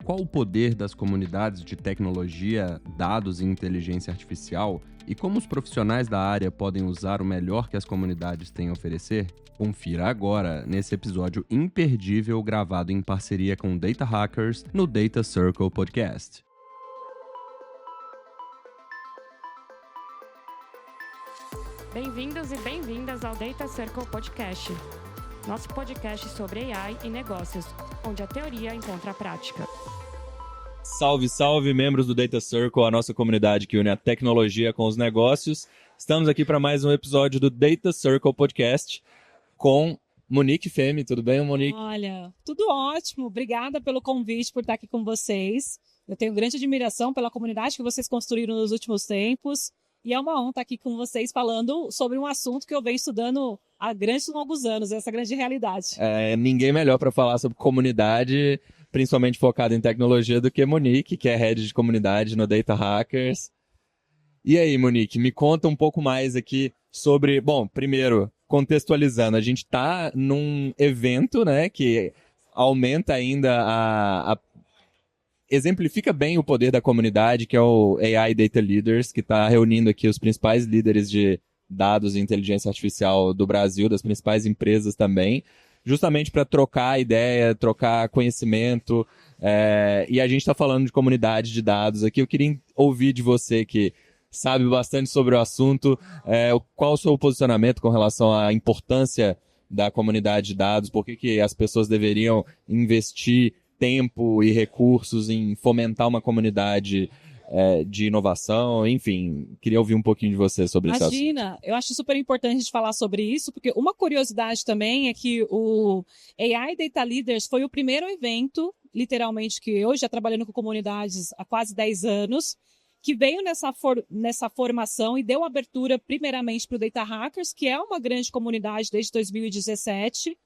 qual o poder das comunidades de tecnologia, dados e inteligência artificial e como os profissionais da área podem usar o melhor que as comunidades têm a oferecer? Confira agora nesse episódio imperdível gravado em parceria com Data Hackers no Data Circle Podcast. Bem-vindos e bem-vindas ao Data Circle Podcast, nosso podcast sobre AI e negócios, onde a teoria encontra a prática. Salve, salve, membros do Data Circle, a nossa comunidade que une a tecnologia com os negócios. Estamos aqui para mais um episódio do Data Circle Podcast com Monique Femme. Tudo bem, Monique? Olha, tudo ótimo. Obrigada pelo convite, por estar aqui com vocês. Eu tenho grande admiração pela comunidade que vocês construíram nos últimos tempos. E é uma honra estar aqui com vocês falando sobre um assunto que eu venho estudando há grandes e longos anos, essa grande realidade. Ninguém melhor para falar sobre comunidade, principalmente focado em tecnologia, do que Monique, que é head de comunidade no Data Hackers. E aí, Monique, me conta um pouco mais aqui sobre... Bom, primeiro, contextualizando, a gente está num evento, né, que aumenta ainda exemplifica bem o poder da comunidade, que é o AI Data Leaders, que está reunindo aqui os principais líderes de dados e inteligência artificial do Brasil, das principais empresas também, justamente para trocar ideia, trocar conhecimento, e a gente está falando de comunidade de dados aqui. Eu queria ouvir de você, que sabe bastante sobre o assunto, qual o seu posicionamento com relação à importância da comunidade de dados, por que as pessoas deveriam investir tempo e recursos em fomentar uma comunidade de inovação, enfim, queria ouvir um pouquinho de você sobre isso. Imagina, eu acho super importante a gente falar sobre isso, porque uma curiosidade também é que o AI Data Leaders foi o primeiro evento, literalmente, que eu já trabalhando com comunidades há quase 10 anos, que veio nessa formação e deu abertura primeiramente para o Data Hackers, que é uma grande comunidade desde 2017.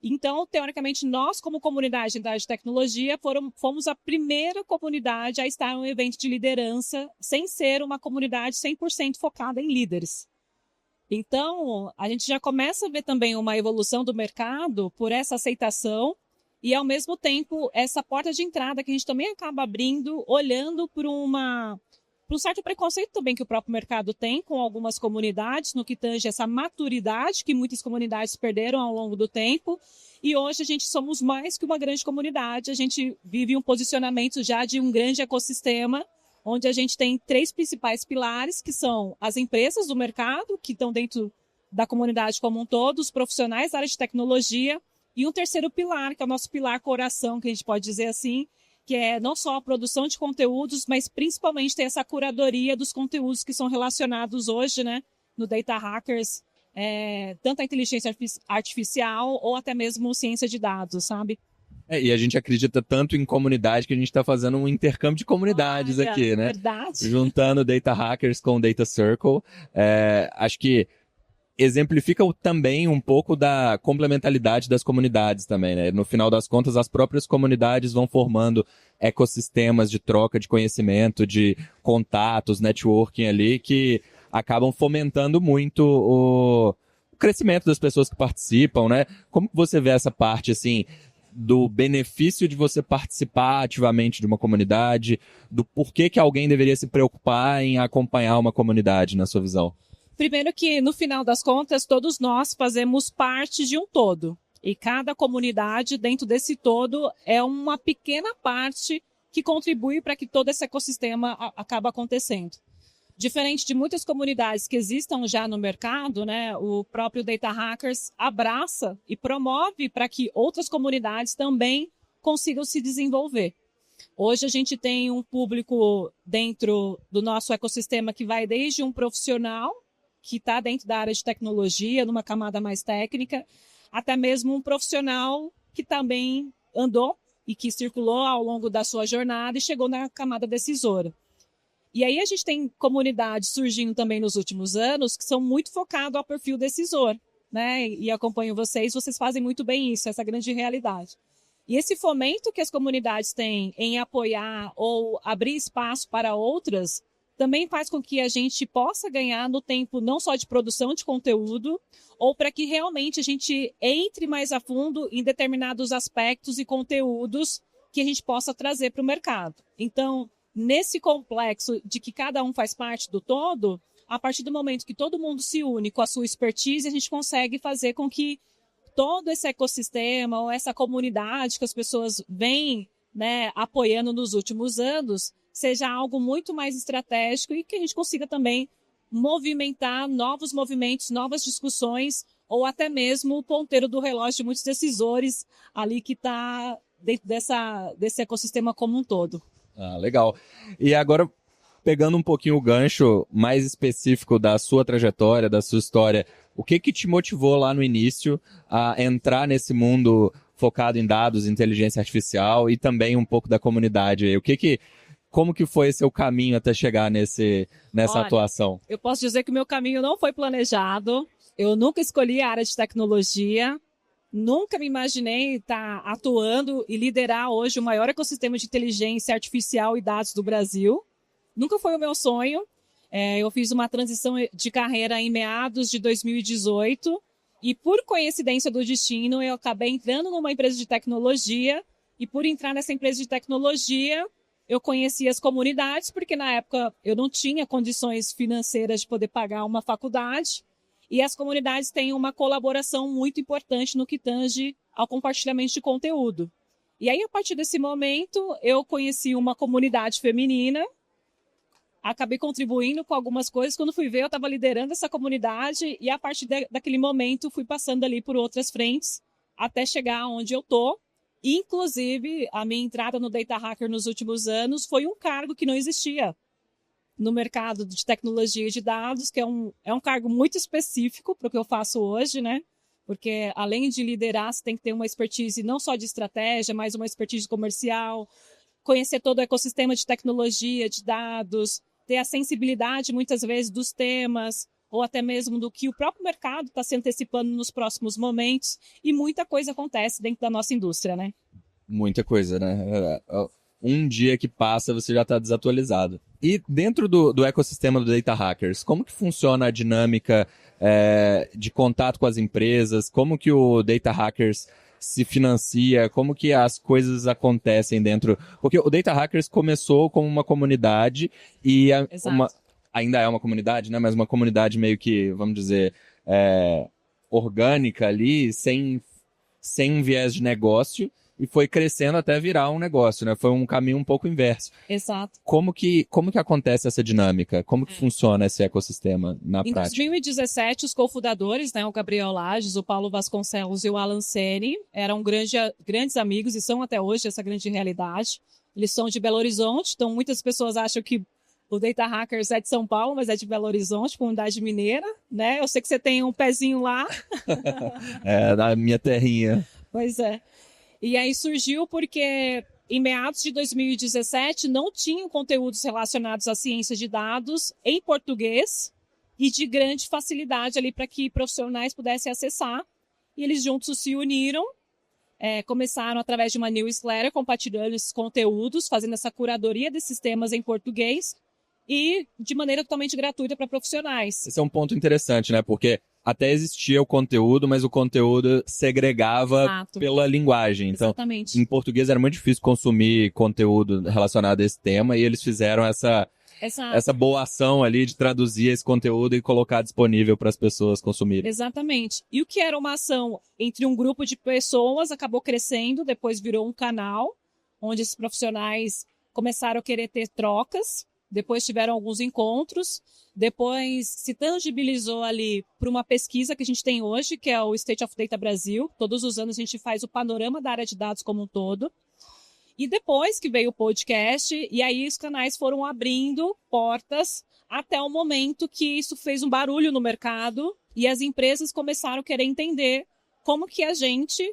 Então, teoricamente, nós, como comunidade de tecnologia, fomos a primeira comunidade a estar em um evento de liderança, sem ser uma comunidade 100% focada em líderes. Então, a gente já começa a ver também uma evolução do mercado por essa aceitação e, ao mesmo tempo, essa porta de entrada que a gente também acaba abrindo, olhando por um certo preconceito também que o próprio mercado tem com algumas comunidades, no que tange essa maturidade que muitas comunidades perderam ao longo do tempo. E hoje a gente somos mais que uma grande comunidade, a gente vive um posicionamento já de um grande ecossistema, onde a gente tem 3 principais pilares, que são as empresas do mercado, que estão dentro da comunidade como um todo, os profissionais da área de tecnologia, e um terceiro pilar, que é o nosso pilar coração, que a gente pode dizer assim, que é não só a produção de conteúdos, mas principalmente ter essa curadoria dos conteúdos que são relacionados hoje, né, no Data Hackers, tanto a inteligência artificial ou até mesmo ciência de dados, sabe? E a gente acredita tanto em comunidade que a gente está fazendo um intercâmbio de comunidades aqui, né? Verdade. Juntando Data Hackers com Data Circle. Acho que exemplifica também um pouco da complementaridade das comunidades também, né? No final das contas, as próprias comunidades vão formando ecossistemas de troca de conhecimento, de contatos, networking ali, que acabam fomentando muito o crescimento das pessoas que participam, né? Como que você vê essa parte, assim, do benefício de você participar ativamente de uma comunidade, do porquê que alguém deveria se preocupar em acompanhar uma comunidade, na sua visão? Primeiro que, no final das contas, todos nós fazemos parte de um todo. E cada comunidade, dentro desse todo, é uma pequena parte que contribui para que todo esse ecossistema acabe acontecendo. Diferente de muitas comunidades que existam já no mercado, né, o próprio Data Hackers abraça e promove para que outras comunidades também consigam se desenvolver. Hoje a gente tem um público dentro do nosso ecossistema que vai desde um profissional que está dentro da área de tecnologia, numa camada mais técnica, até mesmo um profissional que também andou e que circulou ao longo da sua jornada e chegou na camada decisora. E aí a gente tem comunidades surgindo também nos últimos anos que são muito focadas ao perfil decisor, né? E acompanho vocês fazem muito bem isso, essa grande realidade. E esse fomento que as comunidades têm em apoiar ou abrir espaço para outras também faz com que a gente possa ganhar no tempo não só de produção de conteúdo, ou para que realmente a gente entre mais a fundo em determinados aspectos e conteúdos que a gente possa trazer para o mercado. Então, nesse complexo de que cada um faz parte do todo, a partir do momento que todo mundo se une com a sua expertise, a gente consegue fazer com que todo esse ecossistema ou essa comunidade que as pessoas vêm, né, apoiando nos últimos anos, seja algo muito mais estratégico e que a gente consiga também movimentar novos movimentos, novas discussões, ou até mesmo o ponteiro do relógio de muitos decisores ali que está dentro desse ecossistema como um todo. Ah, legal. E agora, pegando um pouquinho o gancho mais específico da sua trajetória, da sua história, o que te motivou lá no início a entrar nesse mundo focado em dados, inteligência artificial e também um pouco da comunidade? Como que foi seu caminho até chegar nessa atuação? Eu posso dizer que o meu caminho não foi planejado. Eu nunca escolhi a área de tecnologia. Nunca me imaginei estar atuando e liderar hoje o maior ecossistema de inteligência artificial e dados do Brasil. Nunca foi o meu sonho. Eu fiz uma transição de carreira em meados de 2018 e, por coincidência do destino, eu acabei entrando numa empresa de tecnologia e, por entrar nessa empresa de tecnologia, eu conheci as comunidades, porque na época eu não tinha condições financeiras de poder pagar uma faculdade. E as comunidades têm uma colaboração muito importante no que tange ao compartilhamento de conteúdo. E aí, a partir desse momento, eu conheci uma comunidade feminina, acabei contribuindo com algumas coisas. Quando fui ver, eu estava liderando essa comunidade e, a partir daquele momento, fui passando ali por outras frentes até chegar onde eu estou. Inclusive, a minha entrada no Data Hacker nos últimos anos foi um cargo que não existia no mercado de tecnologia de dados, que é um cargo muito específico para o que eu faço hoje, né? Porque além de liderar, você tem que ter uma expertise não só de estratégia, mas uma expertise comercial, conhecer todo o ecossistema de tecnologia, de dados, ter a sensibilidade, muitas vezes, dos temas, ou até mesmo do que o próprio mercado está se antecipando nos próximos momentos, e muita coisa acontece dentro da nossa indústria, né? Muita coisa, né? Um dia que passa, você já está desatualizado. E dentro do ecossistema do Data Hackers, como que funciona a dinâmica de contato com as empresas? Como que o Data Hackers se financia? Como que as coisas acontecem dentro? Porque o Data Hackers começou como uma comunidade e ainda é uma comunidade, né? Mas uma comunidade meio que, vamos dizer, orgânica ali, sem um viés de negócio. E foi crescendo até virar um negócio, né? Foi um caminho um pouco inverso. Exato. Como que acontece essa dinâmica? Como que funciona esse ecossistema na prática? Em 2017, os cofundadores, né, o Gabriel Lages, o Paulo Vasconcelos e o Alan Seni, eram grandes amigos e são até hoje essa grande realidade. Eles são de Belo Horizonte, então muitas pessoas acham que o Data Hackers é de São Paulo, mas é de Belo Horizonte, comunidade mineira, né? Eu sei que você tem um pezinho lá. Na minha terrinha. Pois é. E aí surgiu porque, em meados de 2017, não tinham conteúdos relacionados à ciência de dados em português e de grande facilidade ali para que profissionais pudessem acessar. E eles juntos se uniram, começaram através de uma newsletter, compartilhando esses conteúdos, fazendo essa curadoria desses temas em português e de maneira totalmente gratuita para profissionais. Esse é um ponto interessante, né? Porque até existia o conteúdo, mas o conteúdo segregava pela linguagem. Então, exatamente. Em português era muito difícil consumir conteúdo relacionado a esse tema e eles fizeram essa boa ação ali de traduzir esse conteúdo e colocar disponível para as pessoas consumirem. Exatamente. E o que era uma ação entre um grupo de pessoas acabou crescendo, depois virou um canal, onde esses profissionais começaram a querer ter trocas. Depois tiveram alguns encontros, depois se tangibilizou ali para uma pesquisa que a gente tem hoje, que é o State of Data Brasil. Todos os anos a gente faz o panorama da área de dados como um todo. E depois que veio o podcast, e aí os canais foram abrindo portas até o momento que isso fez um barulho no mercado e as empresas começaram a querer entender como que a gente,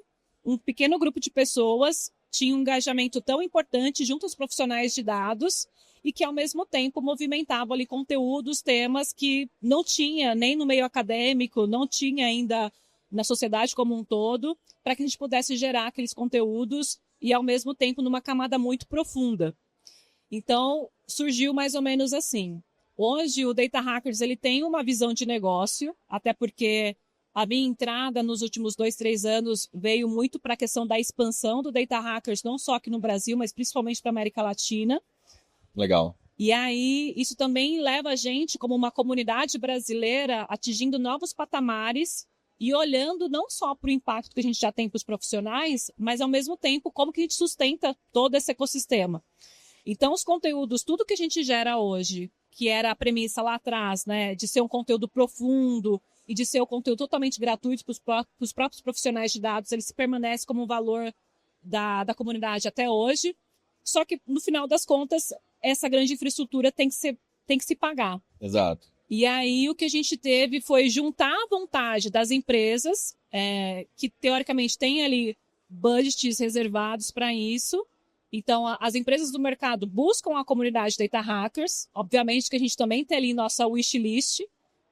um pequeno grupo de pessoas, tinha um engajamento tão importante junto aos profissionais de dados e que, ao mesmo tempo, movimentava ali conteúdos, temas que não tinha nem no meio acadêmico, não tinha ainda na sociedade como um todo, para que a gente pudesse gerar aqueles conteúdos e, ao mesmo tempo, numa camada muito profunda. Então, surgiu mais ou menos assim. Hoje, o Data Hackers ele tem uma visão de negócio, até porque A minha entrada nos últimos 2, 3 anos veio muito para a questão da expansão do Data Hackers, não só aqui no Brasil, mas principalmente para a América Latina. Legal. E aí, isso também leva a gente, como uma comunidade brasileira, atingindo novos patamares e olhando não só para o impacto que a gente já tem para os profissionais, mas ao mesmo tempo como que a gente sustenta todo esse ecossistema. Então, os conteúdos, tudo que a gente gera hoje, que era a premissa lá atrás, né, de ser um conteúdo profundo e de ser um conteúdo totalmente gratuito para os próprios profissionais de dados, ele se permanece como um valor da comunidade até hoje. Só que, no final das contas, essa grande infraestrutura tem que se pagar. Exato. E aí o que a gente teve foi juntar a vontade das empresas, que teoricamente têm ali budgets reservados para isso. Então, as empresas do mercado buscam a comunidade Data Hackers. Obviamente que a gente também tem ali nossa wishlist,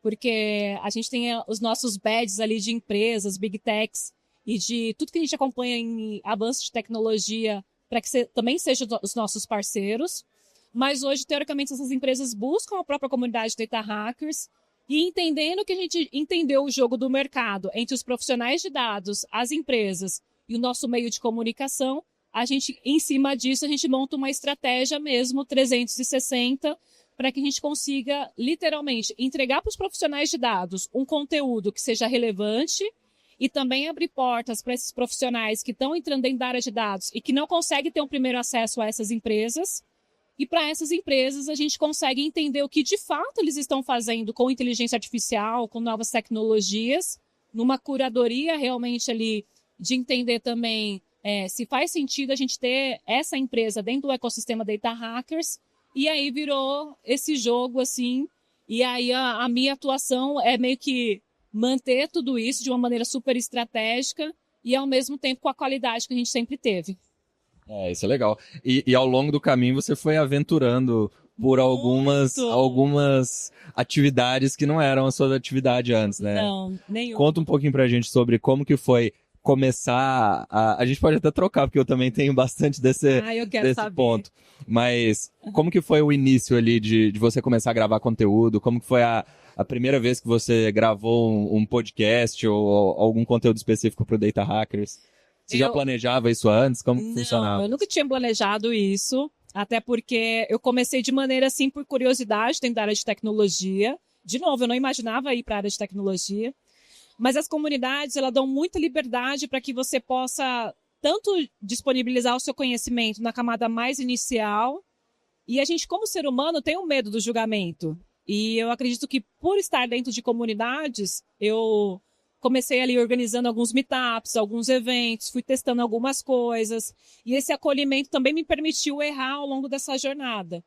porque a gente tem os nossos badges ali de empresas, big techs, e de tudo que a gente acompanha em avanço de tecnologia, para que também sejam os nossos parceiros. Mas hoje, teoricamente, essas empresas buscam a própria comunidade de Data Hackers e entendendo que a gente entendeu o jogo do mercado entre os profissionais de dados, as empresas e o nosso meio de comunicação, a gente, em cima disso, a gente monta uma estratégia mesmo 360 para que a gente consiga, literalmente, entregar para os profissionais de dados um conteúdo que seja relevante e também abrir portas para esses profissionais que estão entrando dentro da área de dados e que não conseguem ter um primeiro acesso a essas empresas. E para essas empresas, a gente consegue entender o que de fato eles estão fazendo com inteligência artificial, com novas tecnologias, numa curadoria realmente ali de entender também se faz sentido a gente ter essa empresa dentro do ecossistema Data Hackers. E aí virou esse jogo assim. E aí a minha atuação é meio que manter tudo isso de uma maneira super estratégica e ao mesmo tempo com a qualidade que a gente sempre teve. Isso é legal. E ao longo do caminho você foi aventurando por algumas atividades que não eram a sua atividade antes, né? Não, nenhum. Conta um pouquinho pra gente sobre como que foi começar a gente pode até trocar, porque eu também tenho bastante desse ponto. Mas como que foi o início ali de você começar a gravar conteúdo? Como que foi a primeira vez que você gravou um podcast ou algum conteúdo específico pro Data Hackers? Você já planejava isso antes? Como que funcionava? Não, eu nunca tinha planejado isso, até porque eu comecei de maneira assim por curiosidade dentro da área de tecnologia. De novo, eu não imaginava ir para a área de tecnologia, mas as comunidades elas dão muita liberdade para que você possa tanto disponibilizar o seu conhecimento na camada mais inicial, e a gente, como ser humano, tem um medo do julgamento. E eu acredito que por estar dentro de comunidades, eu comecei ali organizando alguns meetups, alguns eventos, fui testando algumas coisas. E esse acolhimento também me permitiu errar ao longo dessa jornada.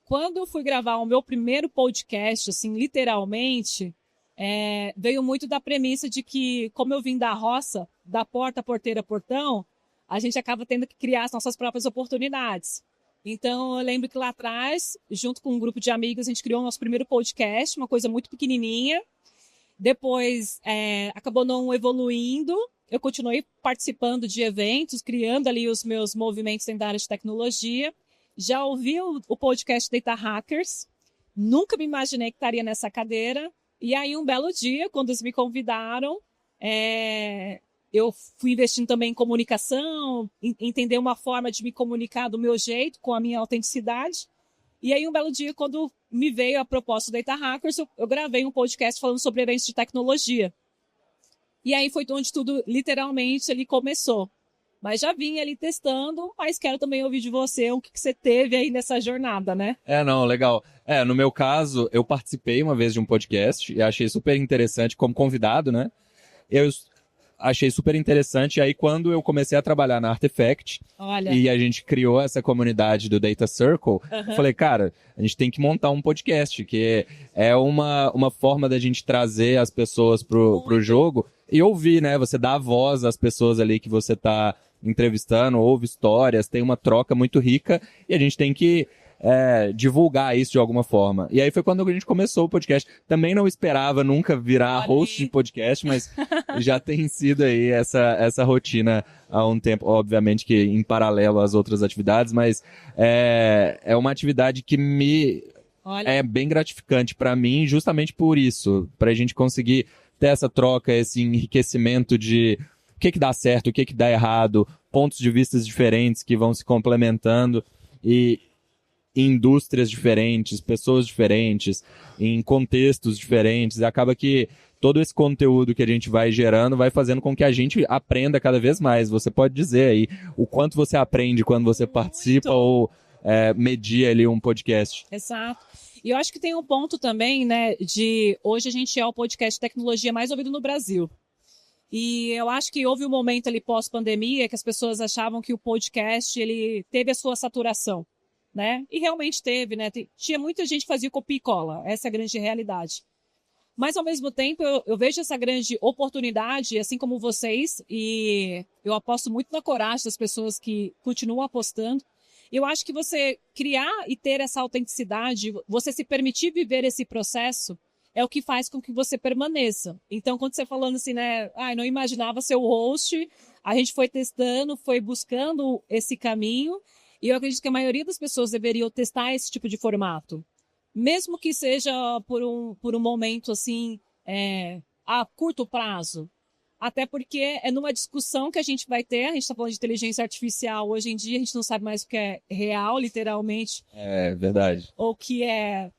Quando eu fui gravar o meu primeiro podcast, assim, literalmente, veio muito da premissa de que, como eu vim da roça, da porta, porteira, portão, a gente acaba tendo que criar as nossas próprias oportunidades. Então, eu lembro que lá atrás, junto com um grupo de amigos, a gente criou o nosso primeiro podcast, uma coisa muito pequenininha. Depois, acabou não evoluindo. Eu continuei participando de eventos, criando ali os meus movimentos dentro da área de tecnologia. Já ouvi o podcast Data Hackers. Nunca me imaginei que estaria nessa cadeira. E aí, um belo dia, quando eles me convidaram, eu fui investindo também em comunicação, entender uma forma de me comunicar do meu jeito, com a minha autenticidade. E aí, um belo dia, quando me veio a proposta do Data Hackers, eu gravei um podcast falando sobre eventos de tecnologia. E aí foi onde tudo, literalmente, ali começou. Mas já vim ali testando, mas quero também ouvir de você o que você teve aí nessa jornada, né? Não, legal. No meu caso, eu participei uma vez de um podcast e achei super interessante como convidado, né? Eu achei super interessante. E aí, quando eu comecei a trabalhar na Artifact, e a gente criou essa comunidade do Data Circle, eu falei, cara, a gente tem que montar um podcast, que é uma forma da gente trazer as pessoas pro jogo e ouvir, né? Você dá a voz às pessoas ali que você tá entrevistando, ouve histórias, tem uma troca muito rica e a gente tem que divulgar isso de alguma forma. E aí foi quando a gente começou o podcast. Também não esperava nunca virar host de podcast, mas já tem sido aí essa rotina há um tempo, obviamente que em paralelo às outras atividades, mas é uma atividade que é bem gratificante para mim, justamente por isso, pra gente conseguir ter essa troca, esse enriquecimento de o que dá certo, o que dá errado, pontos de vista diferentes que vão se complementando e em indústrias diferentes, pessoas diferentes, em contextos diferentes. E acaba que todo esse conteúdo que a gente vai gerando vai fazendo com que a gente aprenda cada vez mais. Você pode dizer aí o quanto você aprende quando você participa ou medir ali um podcast. Exato. E eu acho que tem um ponto também, né, de hoje a gente é o podcast de tecnologia mais ouvido no Brasil. E eu acho que houve um momento ali pós-pandemia que as pessoas achavam que o podcast ele teve a sua saturação, né? E realmente teve, né? Tinha muita gente que fazia copia e cola, essa é a grande realidade. Mas, ao mesmo tempo, eu vejo essa grande oportunidade, assim como vocês, e eu aposto muito na coragem das pessoas que continuam apostando. Eu acho que você criar e ter essa autenticidade, você se permitir viver esse processo, é o que faz com que você permaneça. Então, quando você falando assim, né, não imaginava ser o host, a gente foi testando, foi buscando esse caminho, e eu acredito que a maioria das pessoas deveriam testar esse tipo de formato. Mesmo que seja por um momento, assim, a curto prazo. Até porque é numa discussão que a gente vai ter, a gente está falando de inteligência artificial, hoje em dia a gente não sabe mais o que é real, literalmente. É verdade. Ou o que é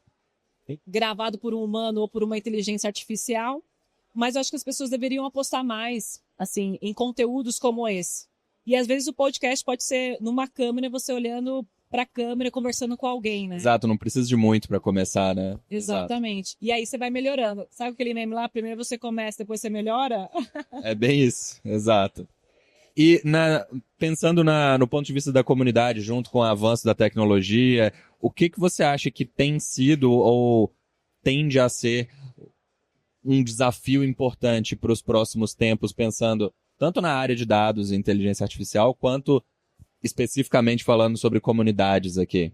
gravado por um humano ou por uma inteligência artificial, mas eu acho que as pessoas deveriam apostar mais, assim, em conteúdos como esse. E às vezes o podcast pode ser numa câmera, você olhando para a câmera, conversando com alguém, né? Exato, não precisa de muito para começar, né? Exatamente. Exato. E aí você vai melhorando. Sabe aquele meme lá? Primeiro você começa, depois você melhora? É bem isso, exato. E pensando no ponto de vista da comunidade, junto com o avanço da tecnologia, o que você acha que tem sido ou tende a ser um desafio importante para os próximos tempos, pensando tanto na área de dados e inteligência artificial, quanto especificamente falando sobre comunidades aqui?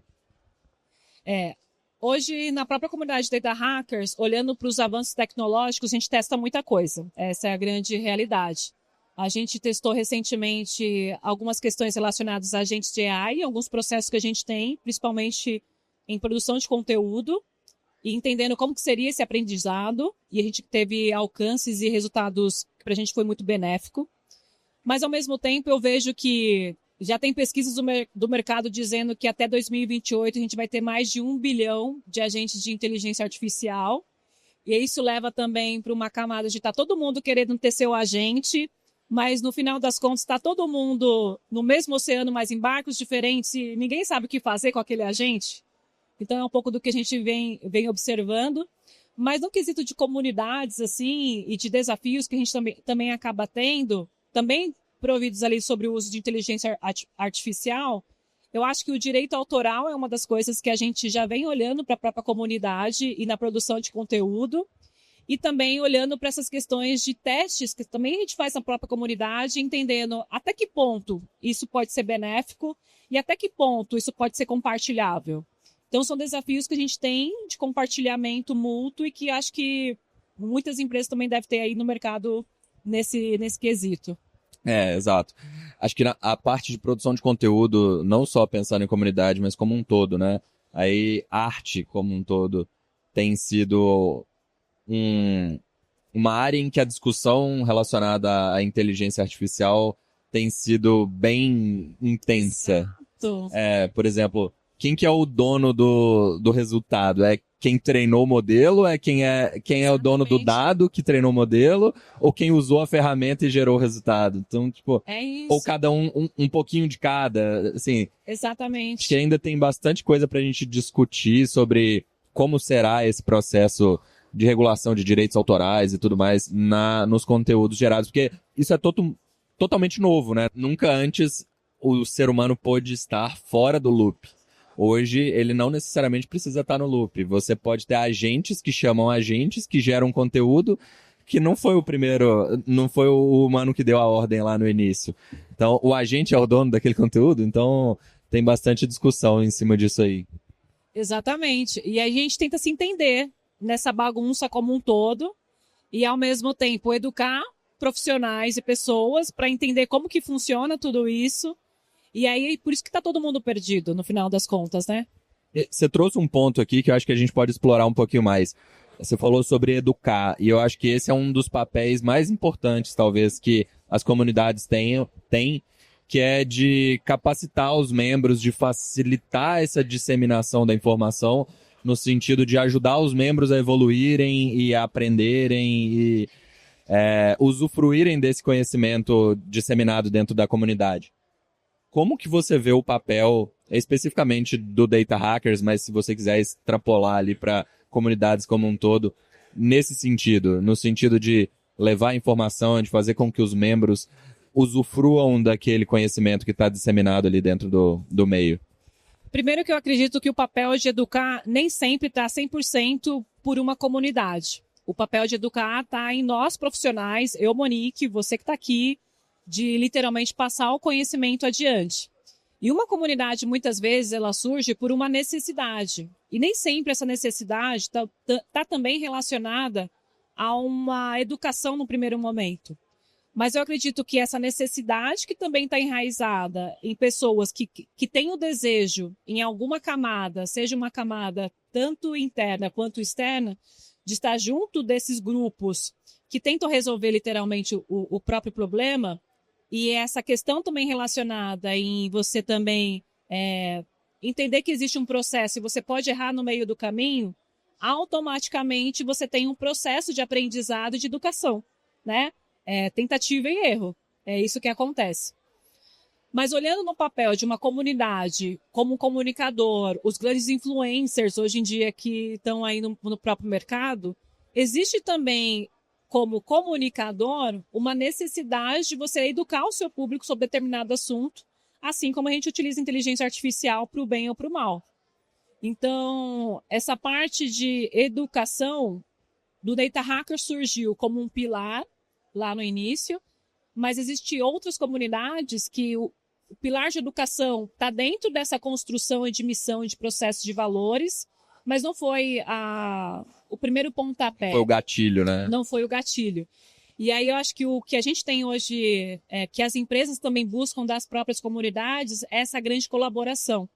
Hoje, na própria comunidade de Data Hackers, olhando para os avanços tecnológicos, a gente testa muita coisa. Essa é a grande realidade. A gente testou recentemente algumas questões relacionadas a agentes de AI, alguns processos que a gente tem, principalmente em produção de conteúdo, e entendendo como que seria esse aprendizado. E a gente teve alcances e resultados que para a gente foi muito benéfico. Mas, ao mesmo tempo, eu vejo que já tem pesquisas do mercado dizendo que até 2028 a gente vai ter mais de 1 bilhão de agentes de inteligência artificial. E isso leva também para uma camada de estar todo mundo querendo ter seu agente, mas no final das contas está todo mundo no mesmo oceano, mas em barcos diferentes e ninguém sabe o que fazer com aquele agente. Então é um pouco do que a gente vem observando. Mas no quesito de comunidades assim e de desafios que a gente também acaba tendo, também providos ali sobre o uso de inteligência artificial, eu acho que o direito autoral é uma das coisas que a gente já vem olhando para a própria comunidade e na produção de conteúdo, e também olhando para essas questões de testes que também a gente faz na própria comunidade, entendendo até que ponto isso pode ser benéfico e até que ponto isso pode ser compartilhável. Então, são desafios que a gente tem de compartilhamento mútuo e que acho que muitas empresas também devem ter aí no mercado nesse quesito. Exato. Acho que a parte de produção de conteúdo, não só pensando em comunidade, mas como um todo, né? Aí, arte como um todo tem sido uma área em que a discussão relacionada à inteligência artificial tem sido bem intensa. Exato. Por exemplo, quem que é o dono do resultado? É quem treinou o modelo? É quem é o dono do dado que treinou o modelo? Ou quem usou a ferramenta e gerou o resultado? Então, tipo, ou cada um pouquinho de cada, assim. Exatamente. Acho que ainda tem bastante coisa pra gente discutir sobre como será esse processo de regulação de direitos autorais e tudo mais nos conteúdos gerados, porque isso é totalmente novo, né? Nunca antes o ser humano pôde estar fora do loop. Hoje, ele não necessariamente precisa estar no loop. Você pode ter agentes que chamam agentes, que geram conteúdo, que não foi o primeiro, não foi o humano que deu a ordem lá no início. Então, o agente é o dono daquele conteúdo, então tem bastante discussão em cima disso aí. Exatamente. E a gente tenta se entender nessa bagunça como um todo e, ao mesmo tempo, educar profissionais e pessoas para entender como que funciona tudo isso. E aí, por isso que tá todo mundo perdido, no final das contas, né? Você trouxe um ponto aqui que eu acho que a gente pode explorar um pouquinho mais. Você falou sobre educar, e eu acho que esse é um dos papéis mais importantes, talvez, que as comunidades têm, que é de capacitar os membros, de facilitar essa disseminação da informação, no sentido de ajudar os membros a evoluírem e a aprenderem e usufruírem desse conhecimento disseminado dentro da comunidade. Como que você vê o papel, especificamente do Data Hackers, mas se você quiser extrapolar ali para comunidades como um todo, nesse sentido, no sentido de levar informação, de fazer com que os membros usufruam daquele conhecimento que está disseminado ali dentro do meio? Primeiro que eu acredito que o papel de educar nem sempre está 100% por uma comunidade. O papel de educar está em nós profissionais, eu, Monique, você que está aqui, de literalmente passar o conhecimento adiante. E uma comunidade, muitas vezes, ela surge por uma necessidade. E nem sempre essa necessidade está também relacionada a uma educação no primeiro momento. Mas eu acredito que essa necessidade que também está enraizada em pessoas que têm o desejo em alguma camada, seja uma camada tanto interna quanto externa, de estar junto desses grupos que tentam resolver literalmente o próprio problema, e essa questão também relacionada em você também entender que existe um processo e você pode errar no meio do caminho, automaticamente você tem um processo de aprendizado e de educação, né? Tentativa e erro. É isso que acontece. Mas olhando no papel de uma comunidade, como um comunicador, os grandes influencers hoje em dia que estão aí no próprio mercado, existe também, como comunicador, uma necessidade de você educar o seu público sobre determinado assunto, assim como a gente utiliza inteligência artificial para o bem ou para o mal. Então, essa parte de educação do Data Hacker surgiu como um pilar lá no início, mas existem outras comunidades que o pilar de educação está dentro dessa construção e de missão e de processo de valores, mas não foi o primeiro pontapé. Foi o gatilho, né? Não foi o gatilho. E aí eu acho que o que a gente tem hoje, que as empresas também buscam das próprias comunidades, é essa grande colaboração.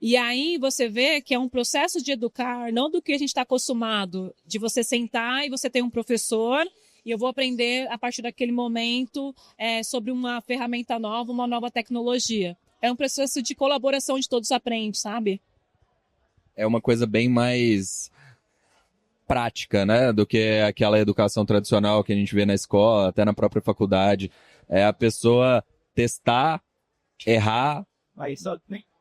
E aí você vê que é um processo de educar, não do que a gente está acostumado, de você sentar e você tem um professor e eu vou aprender a partir daquele momento sobre uma ferramenta nova, uma nova tecnologia. É um processo de colaboração onde todos aprendem, sabe? É uma coisa bem mais prática, né, do que aquela educação tradicional que a gente vê na escola, até na própria faculdade. É a pessoa testar, errar,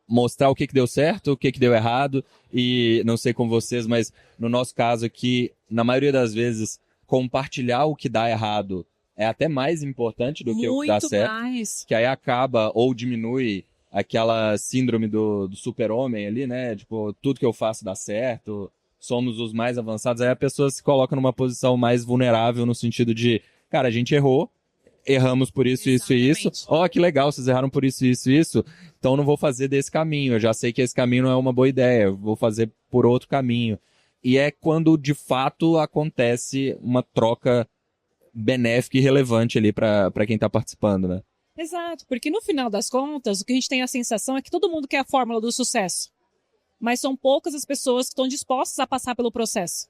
mostrar o que deu certo, o que deu errado, e não sei com vocês, mas no nosso caso aqui, na maioria das vezes, compartilhar o que dá errado é até mais importante do que o que dá certo. Muito mais. Que aí acaba ou diminui aquela síndrome do super-homem ali, né? Tipo, tudo que eu faço dá certo, somos os mais avançados. Aí a pessoa se coloca numa posição mais vulnerável no sentido de, cara, a gente erramos por isso, Exatamente. isso e isso. Ó, que legal, vocês erraram por isso, isso e isso. Então não vou fazer desse caminho. Eu já sei que esse caminho não é uma boa ideia. Eu vou fazer por outro caminho. E é quando, de fato, acontece uma troca benéfica e relevante ali para quem está participando, né? Exato, porque no final das contas, o que a gente tem a sensação é que todo mundo quer a fórmula do sucesso. Mas são poucas as pessoas que estão dispostas a passar pelo processo.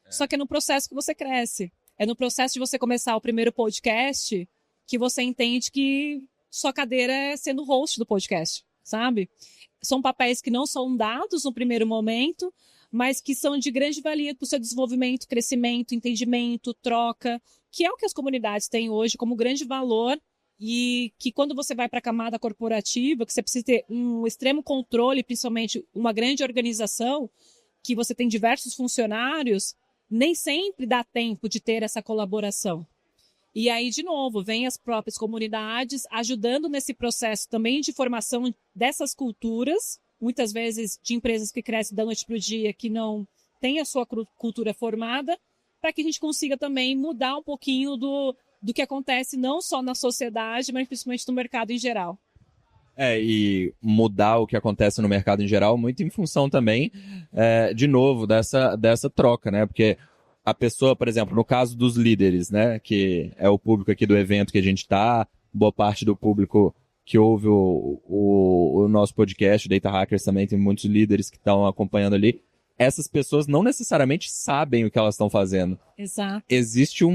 Só que é no processo que você cresce. É no processo de você começar o primeiro podcast que você entende que sua cadeira é sendo host do podcast, sabe? São papéis que não são dados no primeiro momento, mas que são de grande valia para o seu desenvolvimento, crescimento, entendimento, troca, que é o que as comunidades têm hoje como grande valor e que quando você vai para a camada corporativa, que você precisa ter um extremo controle, principalmente uma grande organização, que você tem diversos funcionários, nem sempre dá tempo de ter essa colaboração. E aí, de novo, vem as próprias comunidades ajudando nesse processo também de formação dessas culturas, muitas vezes de empresas que crescem da noite para o dia, que não têm a sua cultura formada, para que a gente consiga também mudar um pouquinho do que acontece não só na sociedade, mas principalmente no mercado em geral. E mudar o que acontece no mercado em geral, muito em função também, de novo, dessa troca, né? Porque a pessoa, por exemplo, no caso dos líderes, né? Que é o público aqui do evento que a gente está, boa parte do público que ouve o nosso podcast, Data Hackers também, tem muitos líderes que estão acompanhando ali. essas pessoas não necessariamente sabem o que elas estão fazendo. Exato. Existe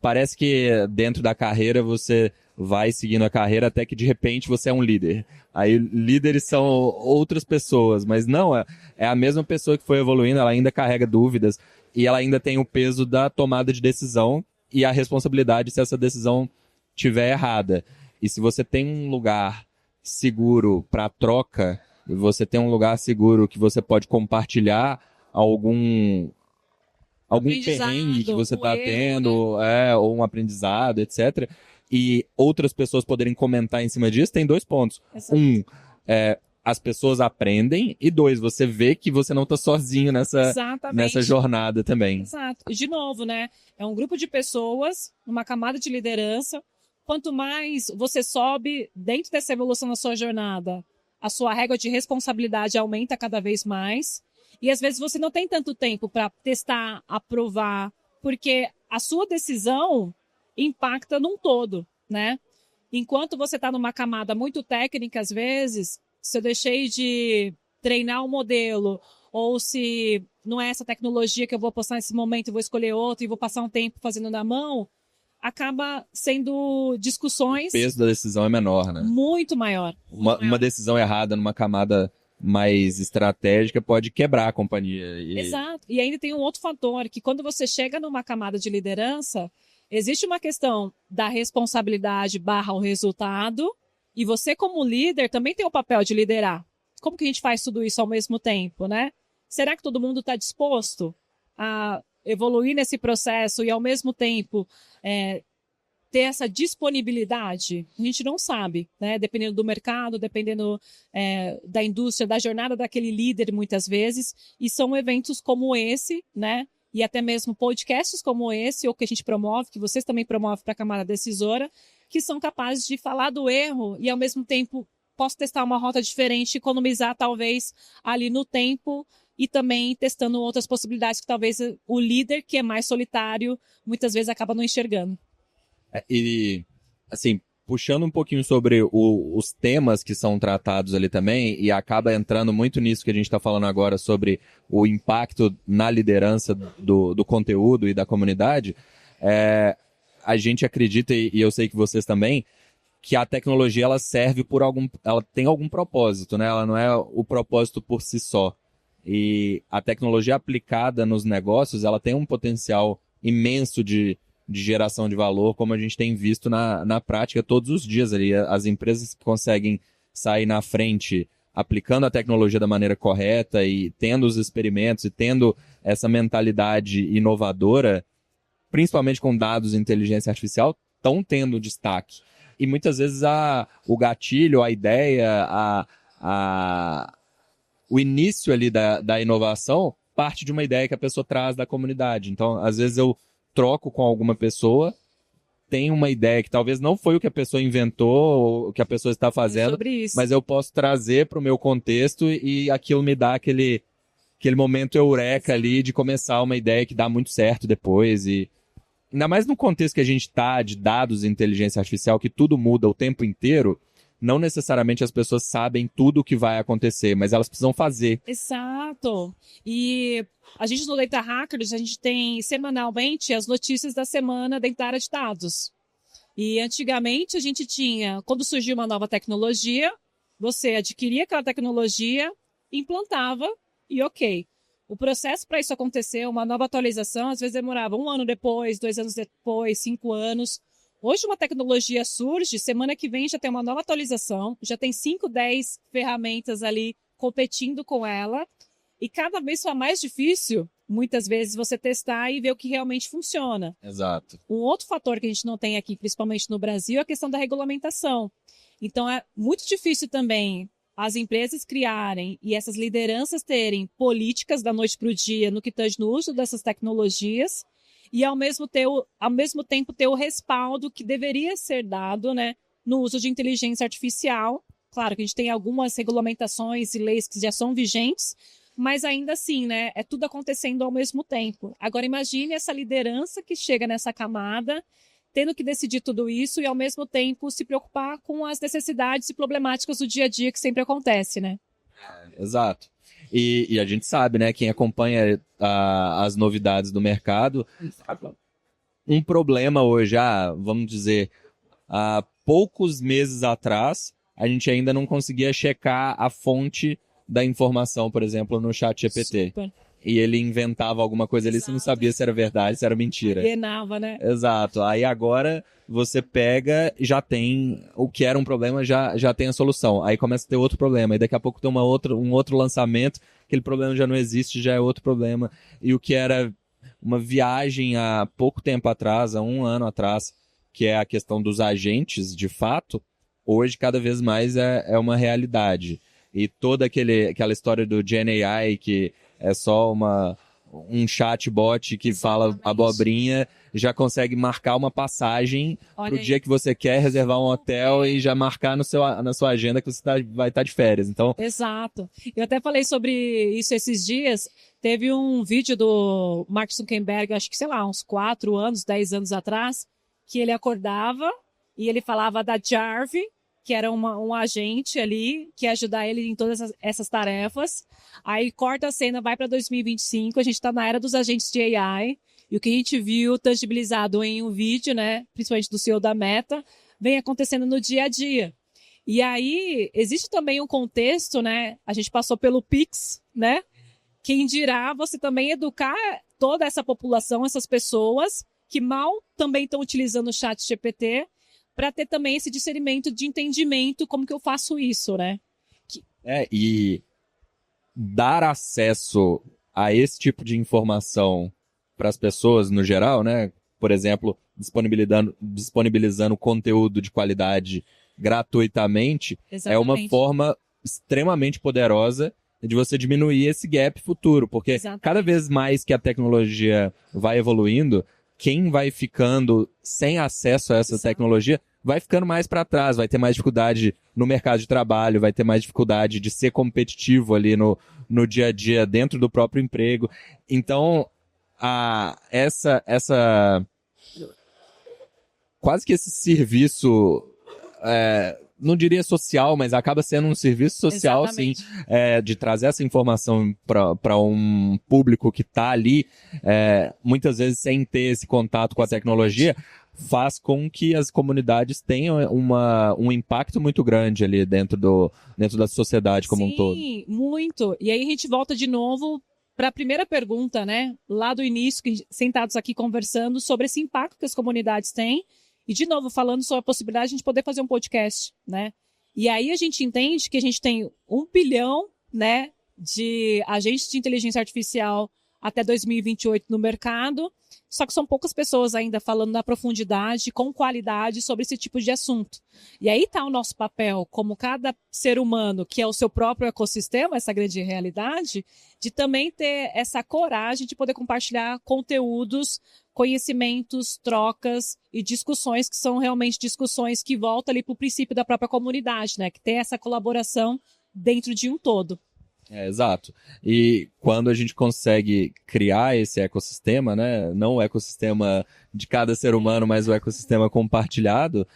parece que dentro da carreira você vai seguindo a carreira até que de repente você é um líder. Aí líderes são outras pessoas, mas não, é a mesma pessoa que foi evoluindo, ela ainda carrega dúvidas e ela ainda tem o peso da tomada de decisão e a responsabilidade se essa decisão estiver errada. E se você tem um lugar seguro para troca, você tem um lugar seguro que você pode compartilhar algum perrengue que você está tendo, né? Ou um aprendizado, etc. E outras pessoas poderem comentar em cima disso, tem 2 pontos. Exato. As pessoas aprendem, e 2, você vê que você não está sozinho nessa jornada também. Exato. E de novo, né? É um grupo de pessoas, uma camada de liderança. Quanto mais você sobe dentro dessa evolução na sua jornada, a sua régua de responsabilidade aumenta cada vez mais. E às vezes você não tem tanto tempo para testar, aprovar, porque a sua decisão impacta num todo, né? Enquanto você está numa camada muito técnica, às vezes, se eu deixei de treinar um modelo, ou se não é essa tecnologia que eu vou postar nesse momento, eu vou escolher outra e vou passar um tempo fazendo na mão, acaba sendo discussões... O peso da decisão é menor, né? Muito maior. Uma decisão errada numa camada mais estratégica pode quebrar a companhia. Exato. E ainda tem um outro fator, que quando você chega numa camada de liderança, existe uma questão da responsabilidade / o resultado, e você como líder também tem o papel de liderar. Como que a gente faz tudo isso ao mesmo tempo, né? Será que todo mundo está disposto a evoluir nesse processo e ao mesmo tempo ter essa disponibilidade? A gente não sabe, né? Dependendo do mercado, dependendo da indústria, da jornada daquele líder muitas vezes, e são eventos como esse, né? E até mesmo podcasts como esse, ou que a gente promove, que vocês também promovem para a camada decisora, que são capazes de falar do erro e ao mesmo tempo posso testar uma rota diferente, economizar talvez ali no tempo e também testando outras possibilidades que talvez o líder, que é mais solitário, muitas vezes acaba não enxergando. E, assim, puxando um pouquinho sobre os temas que são tratados ali também, e acaba entrando muito nisso que a gente está falando agora sobre o impacto na liderança do conteúdo e da comunidade, a gente acredita, e eu sei que vocês também, que a tecnologia ela serve ela tem algum propósito, né? Ela não é o propósito por si só. E a tecnologia aplicada nos negócios, ela tem um potencial imenso de geração de valor, como a gente tem visto na prática todos os dias ali. As empresas que conseguem sair na frente aplicando a tecnologia da maneira correta e tendo os experimentos e tendo essa mentalidade inovadora, principalmente com dados e inteligência artificial, estão tendo destaque. E muitas vezes o gatilho, a ideia, o início ali da inovação parte de uma ideia que a pessoa traz da comunidade. Então, às vezes eu troco com alguma pessoa, tem uma ideia que talvez não foi o que a pessoa inventou, ou o que a pessoa está fazendo, mas eu posso trazer para o meu contexto e aquilo me dá aquele momento eureka ali de começar uma ideia que dá muito certo depois. E ainda mais no contexto que a gente está de dados e inteligência artificial, que tudo muda o tempo inteiro, não necessariamente as pessoas sabem tudo o que vai acontecer, mas elas precisam fazer. Exato. E a gente no Data Hackers, a gente tem semanalmente as notícias da semana dentro da área de dados. E antigamente a gente tinha, quando surgia uma nova tecnologia, você adquiria aquela tecnologia, implantava e ok. O processo para isso acontecer, uma nova atualização, às vezes demorava 1 ano depois, 2 anos depois, 5 anos. Hoje uma tecnologia surge, semana que vem já tem uma nova atualização, já tem 5, 10 ferramentas ali competindo com ela, e cada vez fica mais difícil, muitas vezes, você testar e ver o que realmente funciona. Exato. Um outro fator que a gente não tem aqui, principalmente no Brasil, é a questão da regulamentação. Então é muito difícil também as empresas criarem e essas lideranças terem políticas da noite para o dia no que tange no uso dessas tecnologias, e ao mesmo tempo ter o respaldo que deveria ser dado, né, no uso de inteligência artificial. Claro que a gente tem algumas regulamentações e leis que já são vigentes, mas ainda assim, né, é tudo acontecendo ao mesmo tempo. Agora imagine essa liderança que chega nessa camada, tendo que decidir tudo isso e ao mesmo tempo se preocupar com as necessidades e problemáticas do dia a dia que sempre acontece, né? Exato. E a gente sabe, né, quem acompanha as novidades do mercado, um problema hoje, vamos dizer, há poucos meses atrás, a gente ainda não conseguia checar a fonte da informação, por exemplo, no chat GPT. Super. E ele inventava alguma coisa ali, você não sabia se era verdade, se era mentira. Alienava, né? Exato. Aí agora você pega, já tem o que era um problema, já tem a solução. Aí começa a ter outro problema. E daqui a pouco tem um outro lançamento, aquele problema já não existe, já é outro problema. E o que era uma viagem há pouco tempo atrás, há 1 ano atrás, que é a questão dos agentes, de fato, hoje cada vez mais é uma realidade. E toda aquela história do Gen AI, que é só um chatbot que fala abobrinha, já consegue marcar uma passagem pro dia que você quer, reservar um hotel e já marcar na sua agenda que você vai estar de férias. Então, exato. Eu até falei sobre isso esses dias. Teve um vídeo do Mark Zuckerberg, acho que, sei lá, uns 4 anos, 10 anos atrás, que ele acordava e ele falava da Jarve, que era um agente ali, que ia ajudar ele em todas essas tarefas. Aí corta a cena, vai para 2025, a gente está na era dos agentes de AI, e o que a gente viu tangibilizado em um vídeo, né, principalmente do CEO da Meta, vem acontecendo no dia a dia. E aí, existe também um contexto, né, a gente passou pelo Pix, né, quem dirá você também educar toda essa população, essas pessoas que mal também estão utilizando o chat GPT, para ter também esse discernimento de entendimento, como que eu faço isso, né? E dar acesso a esse tipo de informação para as pessoas no geral, né? Por exemplo, disponibilizando conteúdo de qualidade gratuitamente, Exatamente. É uma forma extremamente poderosa de você diminuir esse gap futuro, porque Exatamente. Cada vez mais que a tecnologia vai evoluindo, quem vai ficando sem acesso a essa tecnologia vai ficando mais para trás, vai ter mais dificuldade no mercado de trabalho, vai ter mais dificuldade de ser competitivo ali no dia a dia, dentro do próprio emprego. Então, essa quase que esse serviço, não diria social, mas acaba sendo um serviço social, Exatamente. sim, de trazer essa informação para um público que está ali, muitas vezes sem ter esse contato com a tecnologia, faz com que as comunidades tenham um impacto muito grande ali dentro da sociedade como um todo. Sim, muito. E aí a gente volta de novo para a primeira pergunta, né? Lá do início, sentados aqui conversando sobre esse impacto que as comunidades têm. E, de novo, falando sobre a possibilidade de a gente poder fazer um podcast, né? E aí a gente entende que a gente tem 1 bilhão, né, de agentes de inteligência artificial até 2028 no mercado, só que são poucas pessoas ainda falando na profundidade, com qualidade, sobre esse tipo de assunto. E aí está o nosso papel, como cada ser humano, que é o seu próprio ecossistema, essa grande realidade, de também ter essa coragem de poder compartilhar conteúdos, conhecimentos, trocas e discussões que são realmente discussões que voltam ali para o princípio da própria comunidade, né? Que tem essa colaboração dentro de um todo. Exato. E quando a gente consegue criar esse ecossistema, né? Não o ecossistema de cada ser humano, mas o ecossistema compartilhado,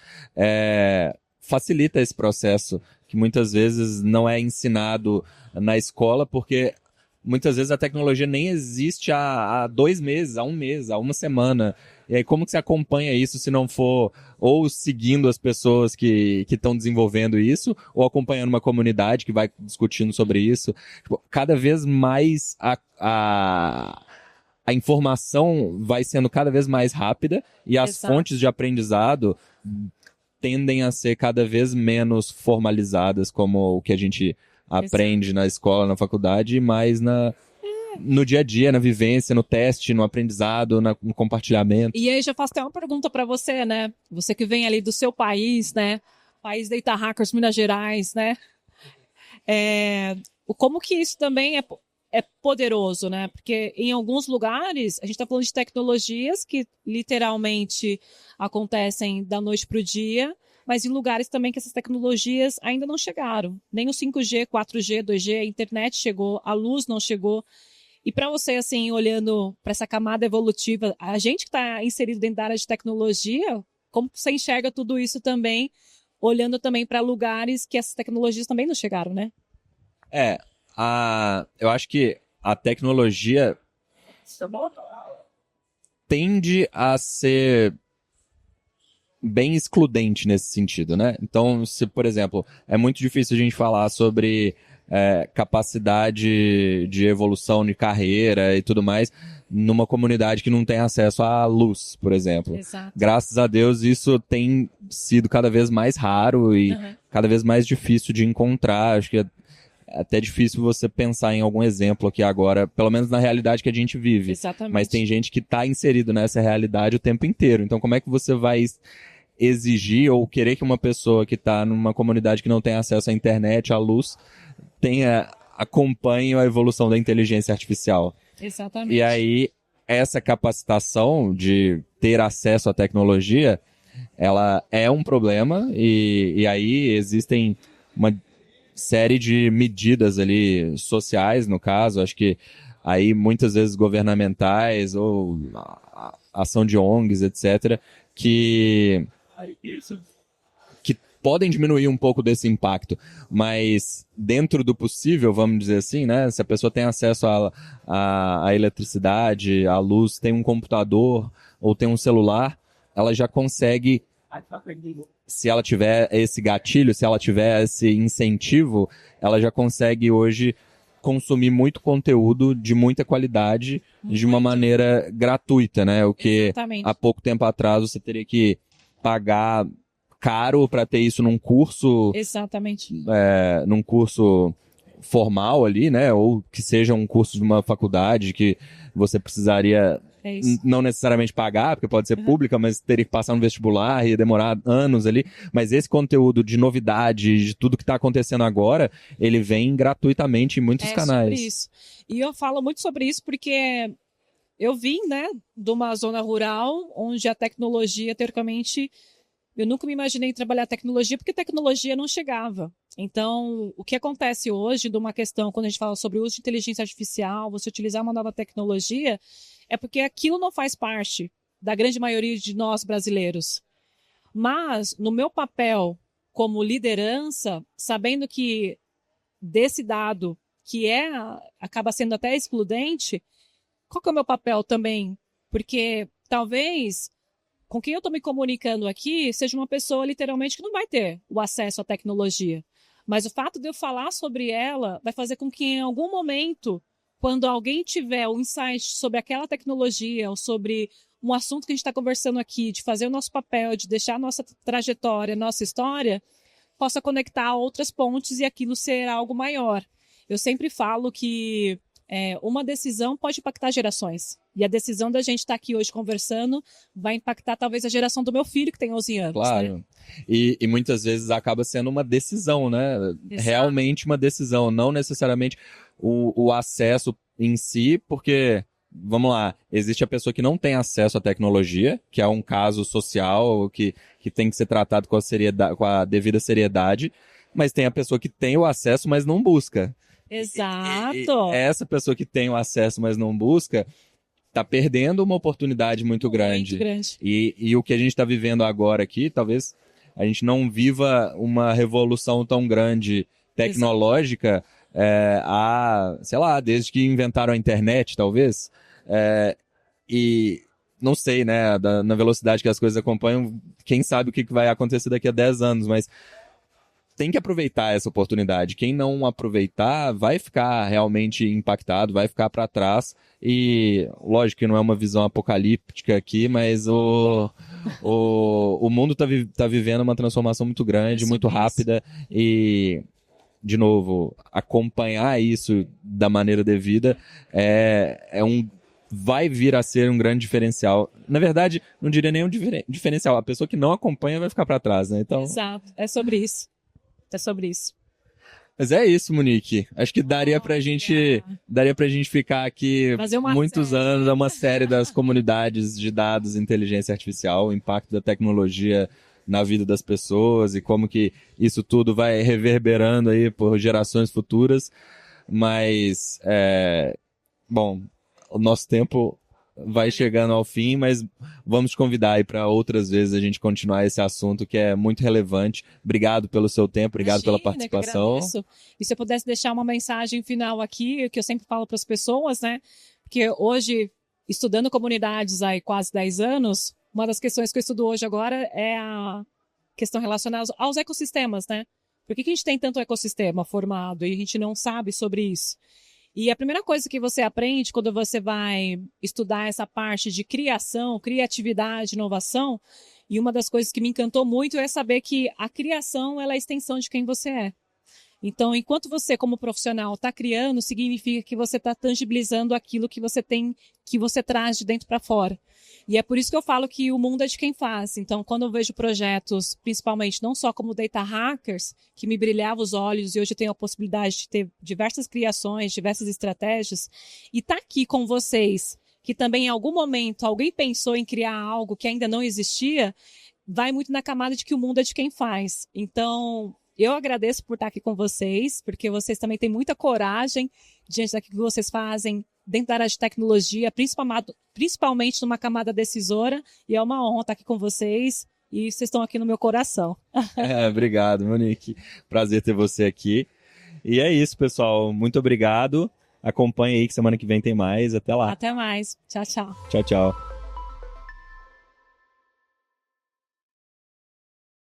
facilita esse processo que muitas vezes não é ensinado na escola, porque muitas vezes a tecnologia nem existe há 2 meses, há 1 mês, há 1 semana. E aí como que você acompanha isso se não for ou seguindo as pessoas que estão desenvolvendo isso, ou acompanhando uma comunidade que vai discutindo sobre isso? Tipo, cada vez mais a informação vai sendo cada vez mais rápida e as Exato. fontes de aprendizado tendem a ser cada vez menos formalizadas, como o que a gente aprende na escola, na faculdade, e mais no dia a dia, na vivência, no teste, no aprendizado, no compartilhamento. E aí já faço até uma pergunta para você, né? Você que vem ali do seu país, né? País Data Hackers, Minas Gerais, né? Como que isso também é poderoso, né? Porque em alguns lugares, a gente está falando de tecnologias que literalmente acontecem da noite para o dia, mas em lugares também que essas tecnologias ainda não chegaram. Nem o 5G, 4G, 2G, a internet chegou, a luz não chegou. E para você, assim, olhando para essa camada evolutiva, a gente que está inserido dentro da área de tecnologia, como você enxerga tudo isso também, olhando também para lugares que essas tecnologias também não chegaram, né? Eu acho que a tecnologia tende a ser bem excludente nesse sentido, né? Então, se, por exemplo, é muito difícil a gente falar sobre capacidade de evolução de carreira e tudo mais numa comunidade que não tem acesso à luz, por exemplo. Exato. Graças a Deus, isso tem sido cada vez mais raro e cada vez mais difícil de encontrar. Acho que é até difícil você pensar em algum exemplo aqui agora, pelo menos na realidade que a gente vive. Exatamente. Mas tem gente que está inserido nessa realidade o tempo inteiro. Então, como é que você vai exigir ou querer que uma pessoa que está numa comunidade que não tem acesso à internet, à luz, acompanhe a evolução da inteligência artificial? Exatamente. E aí, essa capacitação de ter acesso à tecnologia, ela é um problema e aí existem uma série de medidas ali sociais, no caso, acho que aí muitas vezes governamentais ou ação de ONGs, etc., que podem diminuir um pouco desse impacto, mas dentro do possível, vamos dizer assim, né? Se a pessoa tem acesso à eletricidade, à luz, tem um computador ou tem um celular, ela já consegue, se ela tiver esse gatilho, se ela tiver esse incentivo, ela já consegue hoje consumir muito conteúdo de muita qualidade de uma maneira gratuita, né? O que Exatamente. há pouco tempo atrás você teria que pagar caro para ter isso num curso, Exatamente. num curso formal ali, né? Ou que seja um curso de uma faculdade que você precisaria não necessariamente pagar, porque pode ser pública, mas teria que passar no vestibular e demorar anos ali. Mas esse conteúdo de novidade, de tudo que está acontecendo agora, ele vem gratuitamente em muitos canais. Sobre isso. E eu falo muito sobre isso porque eu vim, né, de uma zona rural onde a tecnologia, teoricamente, eu nunca me imaginei trabalhar tecnologia porque tecnologia não chegava. Então, o que acontece hoje de uma questão, quando a gente fala sobre o uso de inteligência artificial, você utilizar uma nova tecnologia, é porque aquilo não faz parte da grande maioria de nós brasileiros. Mas, no meu papel como liderança, sabendo que desse dado, que acaba sendo até excludente, qual que é o meu papel também? Porque talvez com quem eu estou me comunicando aqui seja uma pessoa literalmente que não vai ter o acesso à tecnologia. Mas o fato de eu falar sobre ela vai fazer com que em algum momento, quando alguém tiver um insight sobre aquela tecnologia ou sobre um assunto que a gente está conversando aqui, de fazer o nosso papel, de deixar a nossa trajetória, a nossa história, possa conectar a outras pontes e aquilo ser algo maior. Eu sempre falo que uma decisão pode impactar gerações. E a decisão da gente estar aqui hoje conversando vai impactar talvez a geração do meu filho, que tem 11 anos. Claro. Né? E muitas vezes acaba sendo uma decisão, né? Exato. Realmente uma decisão, não necessariamente o acesso em si, porque, vamos lá, existe a pessoa que não tem acesso à tecnologia, que é um caso social que tem que ser tratado com a devida seriedade, mas tem a pessoa que tem o acesso, mas não busca. Exato. E essa pessoa que tem o acesso, mas não busca, está perdendo uma oportunidade muito grande. E o que a gente está vivendo agora aqui, talvez a gente não viva uma revolução tão grande tecnológica sei lá, desde que inventaram a internet, talvez. E não sei, né, na velocidade que as coisas acompanham, quem sabe o que vai acontecer daqui a 10 anos, mas tem que aproveitar essa oportunidade. Quem não aproveitar vai ficar realmente impactado, vai ficar para trás. E lógico que não é uma visão apocalíptica aqui, mas o mundo tá vivendo uma transformação muito grande, muito rápida. E, de novo, acompanhar isso da maneira devida vai vir a ser um grande diferencial. Na verdade, não diria nem um diferencial. A pessoa que não acompanha vai ficar para trás, né? Então... Exato, é sobre isso. É sobre isso. Mas é isso, Monique. Acho que daria pra gente ficar aqui muitos anos, uma série das comunidades de dados e inteligência artificial, o impacto da tecnologia na vida das pessoas e como que isso tudo vai reverberando aí por gerações futuras. Mas, bom, o nosso tempo vai chegando ao fim, mas vamos te convidar aí para outras vezes a gente continuar esse assunto que é muito relevante. Obrigado pelo seu tempo, obrigado pela participação. E se eu pudesse deixar uma mensagem final aqui, que eu sempre falo para as pessoas, né? Porque hoje, estudando comunidades há quase 10 anos, uma das questões que eu estudo hoje agora é a questão relacionada aos ecossistemas, né? Por que a gente tem tanto ecossistema formado e a gente não sabe sobre isso? E a primeira coisa que você aprende quando você vai estudar essa parte de criação, criatividade, inovação, e uma das coisas que me encantou muito é saber que a criação ela é a extensão de quem você é. Então, enquanto você, como profissional, está criando, significa que você está tangibilizando aquilo que você tem, que você traz de dentro para fora. E é por isso que eu falo que o mundo é de quem faz. Então, quando eu vejo projetos, principalmente não só como Data Hackers, que me brilhava os olhos e hoje eu tenho a possibilidade de ter diversas criações, diversas estratégias, e tá aqui com vocês, que também em algum momento alguém pensou em criar algo que ainda não existia, vai muito na camada de que o mundo é de quem faz. Então, eu agradeço por estar aqui com vocês, porque vocês também têm muita coragem diante daquilo que vocês fazem dentro da área de tecnologia, principalmente numa camada decisora, e é uma honra estar aqui com vocês, e vocês estão aqui no meu coração. Obrigado, Monique. Prazer ter você aqui. E é isso, pessoal. Muito obrigado. Acompanhe aí que semana que vem tem mais. Até lá. Até mais. Tchau, tchau. Tchau, tchau.